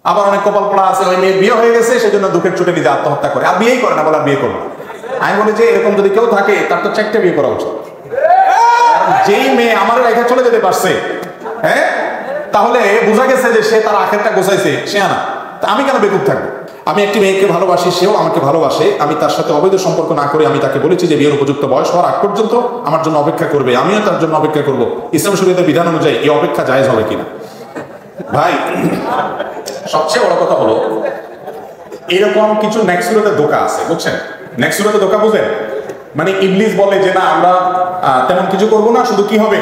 আবার অনেক কপাল পড়া আছে ওই মেয়ের বিয়ে হয়ে গেছে সেজন্য দুঃখের চোটে নিজে আত্মহত্যা করে, আর বিয়েই করে না, বলে আর বিয়ে করবো। আমি বলি যে এরকম যদি কেউ থাকে তার তো 4টে বিয়ে করা উচিত। যেই মেয়ে আমার রেখা চলে যেতে পারছে, হ্যাঁ, তাহলে বোঝা গেছে যে সে তার আখেরটা গোছাইছে, সে আনা। আমি কেন বেকুব থাকবো? আমি একটি মেয়েকে ভালোবাসি, সেও আমাকে ভালোবাসে, আমি তার সাথে অবৈধ সম্পর্ক না করে আমি তাকে বলেছি যে বিয়ের উপযুক্ত বয়স হওয়ার আগ পর্যন্ত আমার জন্য অপেক্ষা করবে, আমিও তার জন্য অপেক্ষা করব। ইসলাম শরীয়তের বিধান অনুযায়ী এই অপেক্ষা জায়েজ হবে কিনা? ভাই, সবচেয়ে বড় কথা হলো এরকম কিছু নেক্সুরতে ধোকা আছে, বুঝছেন? নেক্সুরতে ধোকা বুঝেন? মানে ইবলিস বলে যে না আমরা তেমন কিছু করব না, শুধু কি হবে,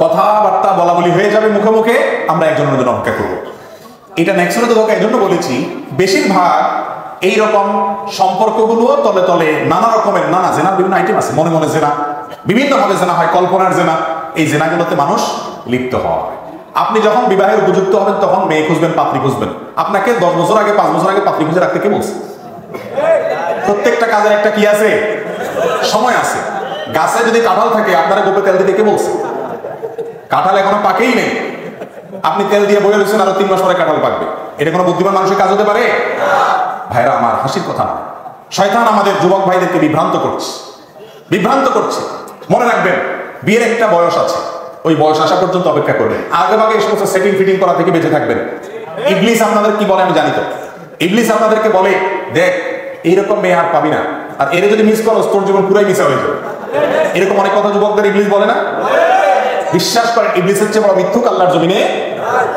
কথাবার্তা বলা বলি হয়ে যাবে মুখে মুখে, আমরা একজনের জন্য অপেক্ষা করবো। এটা নেক্সুরতে ধোকা এই জন্য বলেছি, বেশিরভাগ এইরকম সম্পর্কগুলো তলে তলে নানা রকমের নানা জেনার বিভিন্ন আইটেম আছে। মনে মনে জেনা, বিভিন্ন ভাবে জেনা হয়, কল্পনার জেনা, এই জেনাগুলোতে মানুষ লিপ্ত হয়। আপনি যখন বিবাহের উপযুক্ত হবেন তখন মেয়ে খুঁজবেন, পাত্রী খুঁজবেন। আপনাকে 10 বছর আগে 5 বছর আগে পাত্রী খুঁজে রাখতে কে বলছে? প্রত্যেকটা কাজের একটা কি আছে, সময় আছে। গাছে যদি কাঁঠাল থাকে আপনারা গোপে তেল দিতে কে বলছে? কাঁঠাল এখনো পাকেই নেই, আপনি তেল দিয়ে বয়ে রয়েছেন আরো 3 মাস পরে কাঁঠাল পাকবে। এটা কোনো বুদ্ধিমান মানুষের কাজ হতে পারে? ভাইরা আমার, হাসির কথা না, শয়তান আমাদের যুবক ভাইদেরকে বিভ্রান্ত করছে। মনে রাখবেন, বিয়ের একটা বয়স আছে, ওই বয়স আসা পর্যন্ত অপেক্ষা করবেন। আগে ভাগে এই সমস্ত সেটিং ফিটিং করা থেকে বেঁচে থাকবেন। ইবলিস আপনাদের কি বলে আমি জানি তো, ইবলিস আপনাদেরকে বলে দেখ এইরকম মেয়ে আর পাবি না, আর এর যদি মিস করো তোর জীবন পুরাই মিস হয়ে যাবে। এরকম অনেক কথা যুবকদের ইবলিস বলে না? বিশ্বাস করেন, ইবলিসের চেয়ে বড় মিথ্যুক আল্লাহর জমিনে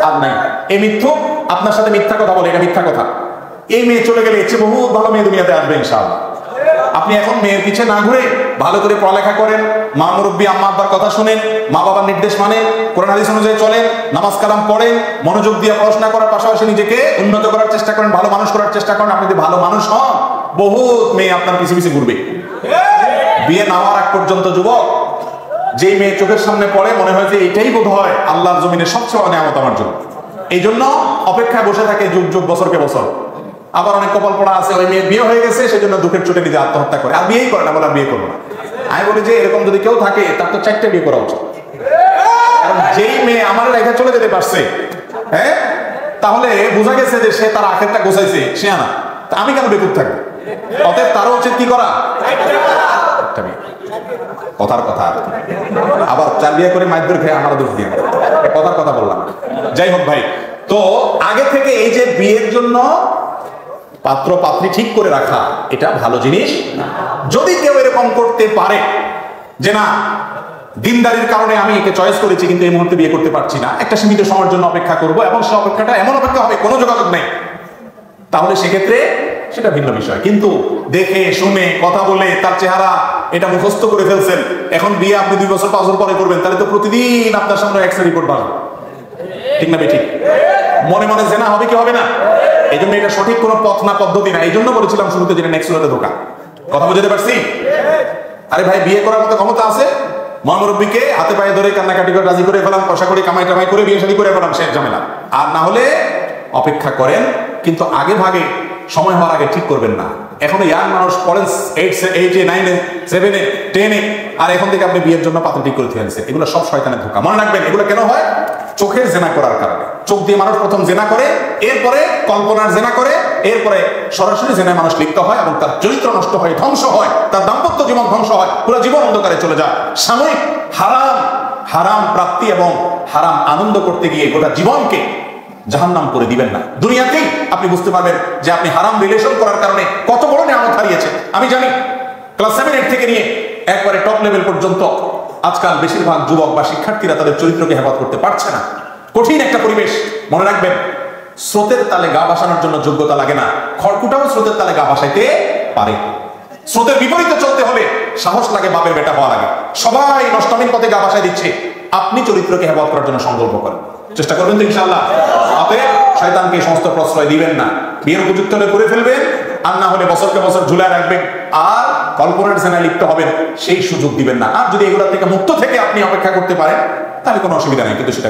আর নাই। এই মিথ্যুক আপনার সাথে মিথ্যা কথা বলে, এটা মিথ্যা কথা। এই মেয়ে চলে গেলে এর চেয়ে বহুত ভালো মেয়ে দুনিয়াতে আসবে ইনশাআল্লাহ। আপনি এখন মেয়ের পিছে না ঘুরে ভালো করে পড়ালেখা করেন, মা মুরব্বী আম্মা আব্বার কথা শুনেন, মা বাবার নির্দেশ মানেন, কোরআন হাদিস অনুযায়ী চলেন, নামাজ কালাম পড়েন, মনোযোগ দিয়ে পড়াশোনা করার পাশাপাশি নিজেকে উন্নত করার চেষ্টা করেন, ভালো মানুষ করার চেষ্টা করেন। আপনি যদি ভালো মানুষ হন, বহুত মেয়ে আপনার পিছে পিছে ঘুরবে। বিয়ে না হওয়ার আগ পর্যন্ত যুবক, যেই মেয়ে চোখের সামনে পড়ে মনে হয় যে এটাই বোধ হয় আল্লাহর জমিনের সবচেয়ে বড় নিয়ামত আমার জন্য, এই জন্য অপেক্ষায় বসে থাকে যুগ যুগ, বছরকে বছর। আবার অনেক কপাল পড়া আছে ওই মেয়ের বিয়ে হয়ে গেছে সেজন্য দুঃখের চোটে নিজে আত্মহত্যা করে, আর বিয়েই করে না, বলে আর বিয়ে করবো না। আমি বলি যে এরকম যদি কেউ থাকে তার তো 4টে বিয়ে করা উচিত। কারণ যেই মেয়ে আমার রেখা চলে যেতে পারছে, হ্যাঁ, তাহলে বোঝা গেছে যে সে তার আখেরটা গোছাইছে, সে আনা। তা আমি কেন বেকুব থাকবো? অতএব তারও উচিত কি করা, একটা বিয়ে। কথার কথা, আবার 4 বিয়ে করে মাইর খেয়ে আমার দোষ দিয়ে কথার কথা বললাম। যাই হোক ভাই, তো আগে থেকে এই যে বিয়ের জন্য পাত্র পাত্রী ঠিক করে রাখা, এটা ভালো জিনিস। যদি কেউ এরকম করতে পারে যে না দিনদারির কারণে আমি একে চয়েস করেছি কিন্তু এই মুহূর্তে বিয়ে করতে পারছি না, একটা সীমিত সময়ের জন্য অপেক্ষা করব, এবং সে অপেক্ষাটা এমন অপেক্ষা হবে কোনো যোগাযোগ নেই, তাহলে সেক্ষেত্রে সেটা ভিন্ন বিষয়। কিন্তু দেখে শুনে কথা বলে তার চেহারা এটা মুখস্থ করে ফেলছেন, এখন বিয়ে আপনি 2 বছর 5 বছর পরে করবেন, তাহলে তো প্রতিদিন আপনার সামনে এক্সরে রিপোর্ট বাড়বে, ঠিক না বেঠিক? মনে মনে জেনা হবে কি হবে না? এই জন্য এটা সঠিক কোনো পথ না, পদ্ধতি না। এই জন্য বলেছিলাম শুরুতে যেটা নেক্সুরতে ধোকা। কথা বুঝতে পারছি? আরে ভাই, বিয়ে করার মতো ক্ষমতা আছে, মা মুরব্বীকে হাতে পায়ে ধরে কান্নাকাটি করে রাজি করে ফেলাম, পয়সা করে কামাই টামাই করে বিয়ে শাদী করে ফেলাম, শেষ ঝামেলা। আর না হলে অপেক্ষা করেন, কিন্তু আগে ভাগে সময় হওয়ার আগে ঠিক করবেন না। এখনো ইয়াং মানুষ পড়েন 8, 9, 7, 10, আর এখন থেকে আপনি বিয়ের জন্য পাত্র ঠিক করে ফেলছেন। এগুলো সব শয়তানের ধোঁকা। মনে রাখবেন, এগুলো কেন হয়? চোখের জেনা করার কারণে। চোখ দিয়ে মানুষ প্রথম জেনা করে, এরপরে কল্পনার জেনা করে, এরপরে সরাসরি জেনায় মানুষ লিপ্ত হয় এবং তার চরিত্র নষ্ট হয়, ধ্বংস হয়, তার দাম্পত্য জীবন ধ্বংস হয়, পুরো জীবন অন্ধকারে চলে যায়। সাময়িক হারাম প্রাপ্তি এবং হারাম আনন্দ করতে গিয়ে গোটা জীবনকে জাহান্নাম করে দিবেন না। দুনিয়াতেই আপনি বুঝতে পারবেন যে আপনি হারাম রিলেশন করার কারণে কত বড় নিয়ামত হারিয়েছেন। আমি জানি ক্লাস 7, 8 থেকে নিয়ে একবারে টপ লেভেল পর্যন্ত আজকাল বেশিরভাগ যুবক বা শিক্ষার্থীরা তাদের চরিত্রকে হেফাজত করতে পারছে না। কঠিন একটা পরিবেশ। মনে রাখবেন, স্রোতের তালে গা ভাসানোর জন্য যোগ্যতা লাগে না, খড়কুটাও স্রোতের তালে গা ভাসাইতে পারে। স্রোতের বিপরীতে চলতে হলে সাহস লাগে, বাপের বেটা হওয়া লাগে। সবাই নষ্টমীর পথে গা ভাসায় দিচ্ছে, আপনি চরিত্রকে হেফাজত করার জন্য সংকল্প করেন, চেষ্টা করবেন তো ইনশাআল্লাহ। অতএব শয়তানকে সমস্ত প্রশ্রয় দিবেন না। বিয়ের উপযুক্ত হলে করে ফেলবেন, আর না হলে বছরকে বছর ঝুলায় রাখবেন, আর কল্পনার জেনায় লিপ্ত হবেন, সেই সুযোগ দিবেন না। আর যদি এগুলো থেকে মুক্ত থেকে আপনি অপেক্ষা করতে পারেন তাহলে কোনো অসুবিধা নেই, কিন্তু সেটা